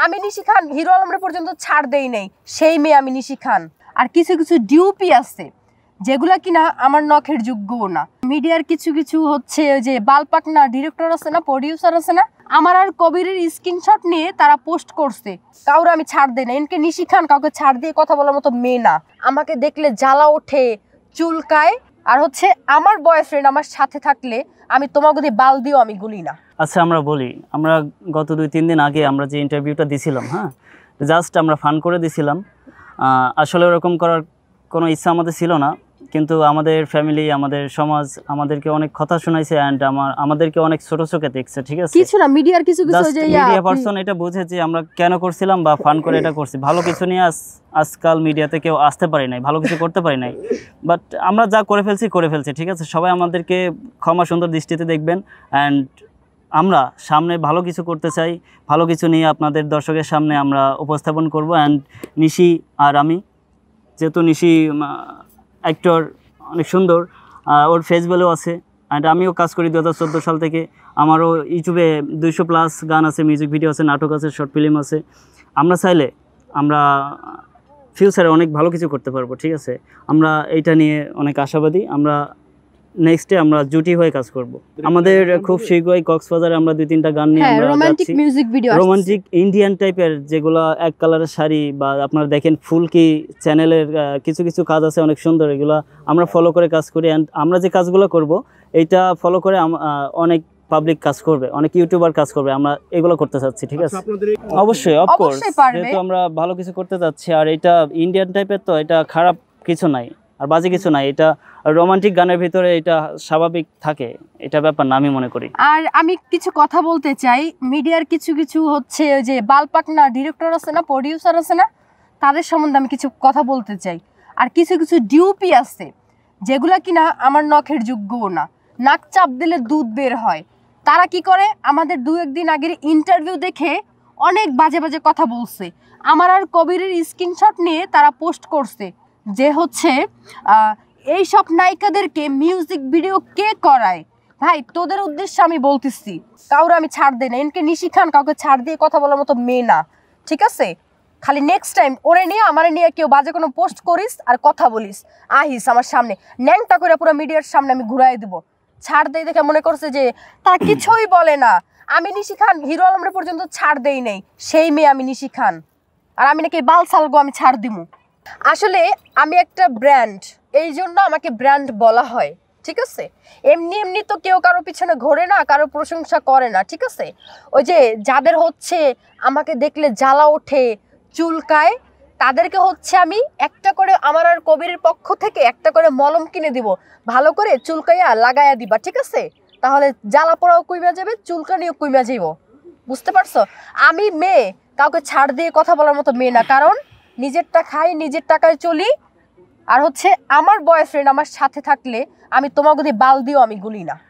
আমি নিশি খান হিরো আলমরে পর্যন্ত ছাড় দেই নাই, সেই মেয়ে আমি নিশি খান। আর কিছু কিছু ডিউপি আছে যেগুলা কিনা আমার নখের যোগ্যও না। মিডিয়ার কিছু কিছু হচ্ছে ওই যে বালপাক না ডিরেক্টর আছে না, প্রডিউসার আছে না, আমার আর কবিরের স্ক্রিনশট নিয়ে তারা পোস্ট করছে। কাউরে আমি ছাড় দেই না, এনকে নিশি খান কাউকে ছাড় দিয়ে কথা বলার মতো মেয়ে না। আমাকে দেখলে জ্বালা ওঠে, চুলকায়। আর হচ্ছে আমার বয়ফ্রেন্ড আমার সাথে থাকলে আমি তোমাকে দিয়ে বাল দিও আমি গুলি না। আচ্ছা আমরা বলি, আমরা গত 2-3 দিন আগে আমরা যে ইন্টারভিউটা দিছিলাম, হ্যাঁ জাস্ট আমরা ফান করে দিছিলাম। আসলে ওরকম করার কোনো ইচ্ছা আমাদের ছিল না, কিন্তু আমাদের ফ্যামিলি, আমাদের সমাজ আমাদেরকে অনেক কথা শোনাইছে অ্যান্ড আমাদেরকে অনেক ছোট চোখে দেখছে। ঠিক আছে, কিছু না মিডিয়ার কিছু কিছু যে মিডিয়া পারসন এটা বুঝে যে আমরা কেন করছিলাম বা ফান করে এটা করছি। ভালো কিছু নিয়ে আজকাল মিডিয়াতে কেউ আসতে পারি নাই, ভালো কিছু করতে পারি নাই, বাট আমরা যা করে ফেলছি। ঠিক আছে, সবাই আমাদেরকে ক্ষমা সুন্দর দৃষ্টিতে দেখবেন। অ্যান্ড আমরা সামনে ভালো কিছু করতে চাই, ভালো কিছু নিয়ে আপনাদের দর্শকের সামনে আমরা উপস্থাপন করব। অ্যান্ড নিশি আর আমি, যেহেতু নিশি অ্যাক্টর, অনেক সুন্দর, ওর ফেস ভ্যালু আছে। অ্যান্ড আমিও কাজ করি 2014 সাল থেকে। আমারও ইউটিউবে 200+ গান আছে, মিউজিক ভিডিও আছে, নাটক আছে, শর্ট ফিল্ম আছে। আমরা চাইলে আমরা ফিউচারে অনেক ভালো কিছু করতে পারবো। ঠিক আছে, আমরা এইটা নিয়ে অনেক আশাবাদী। আমরা নেক্সটে আমরা জুটি হয়ে কাজ করব। আমাদের খুব শীঘ্রই কক্সবাজারে আমরা 2-3টা গান নিয়ে আমরা romantic music video, romantic Indian টাইপের, যেগুলো এক কালারের শাড়ি বা আপনারা দেখেন ফুলকি চ্যানেলের কিছু কিছু কাজ আছে অনেক সুন্দর, এগুলো আমরা ফলো করে কাজ করি। অ্যান্ড আমরা যে কাজগুলো করব এইটা ফলো করে অনেক পাবলিক কাজ করবে, অনেক ইউটিউবার কাজ করবে। আমরা এগুলো করতে চাচ্ছি। ঠিক আছে, অবশ্যই অফকোর্স, যেহেতু আমরা ভালো কিছু করতে চাচ্ছি। আর এটা ইন্ডিয়ান টাইপের, তো এটা খারাপ কিছু নাই আর বাজে কিছু নাই, এটা রোমান্টিক গানের ভিতরে এটা স্বাভাবিক থাকে, এটা ব্যাপার না আমি মনে করি। আর আমি কিছু কথা বলতে চাই, মিডিয়ার কিছু কিছু হচ্ছে ওই যে বালপাক না ডিরেক্টর আছে না, প্রডিউসার আছে না, তাদের সম্বন্ধে আমি কিছু কথা বলতে চাই। আর কিছু কিছু ডিউপি আছে যেগুলা কিনা আমার নখের যোগ্যও না, নাক চাপ দিলে দুধ বের হয়। তারা কি করে, আমাদের 2-1 দিন আগের ইন্টারভিউ দেখে অনেক বাজে বাজে কথা বলছে। আমার আর কবিরের স্ক্রিনশট নিয়ে তারা পোস্ট করছে যে হচ্ছে এই সব নায়িকাদেরকে মিউজিক ভিডিও কে করায়। ভাই তোদের উদ্দেশ্যে আমি বলতেছি, কাউরে আমি ছাড় দেই না, এনকে নিশি খান কাউকে ছাড় দিয়ে কথা বলার মতো মেয়ে না। ঠিক আছে, খালি নেক্সট টাইম ওরে নিয়ে আমারে নিয়ে কেউ বাজে কোনো পোস্ট করিস আর কথা বলিস, আহিস আমার সামনে ন্যাংটা করে পুরো মিডিয়ার সামনে আমি ঘুরাই দিব। ছাড় দেই দেখে মনে করছে যে তারা কিছুই বলে না। আমি নিশি খান হিরো আলমরে পর্যন্ত ছাড় দেই নাই, সেই মেয়ে আমি নিশি খান। আর আমি নাকি বাল সালগো আমি ছাড় দিমু। আসলে আমি একটা ব্র্যান্ড, এই জন্য আমাকে ব্র্যান্ড বলা হয়। ঠিক আছে, এমনি এমনি তো কেউ কারো পিছনে ঘোরে না, কারো প্রশংসা করে না। ঠিক আছে, ওই যে যাদের হচ্ছে আমাকে দেখলে জ্বালা ওঠে, চুলকায়, তাদেরকে হচ্ছে আমি একটা করে, আমার আর কবিরের পক্ষ থেকে একটা করে মলম কিনে দিব, ভালো করে চুলকাইয়া লাগাইয়া দিবা। ঠিক আছে, তাহলে জ্বালা পোড়াও কইমা যাবে, চুলকানিও কইমা যাইব। বুঝতে পারছো, আমি মেয়ে, কাউকে ছাড় দিয়ে কথা বলার মতো মেয়ে না। কারণ নিজেরটা খাই, নিজের টাকায় চলি। আর হচ্ছে আমার বয়ফ্রেন্ড আমার সাথে থাকলে আমি তোমাকে দিয়ে বাল দিও আমি গুলি না।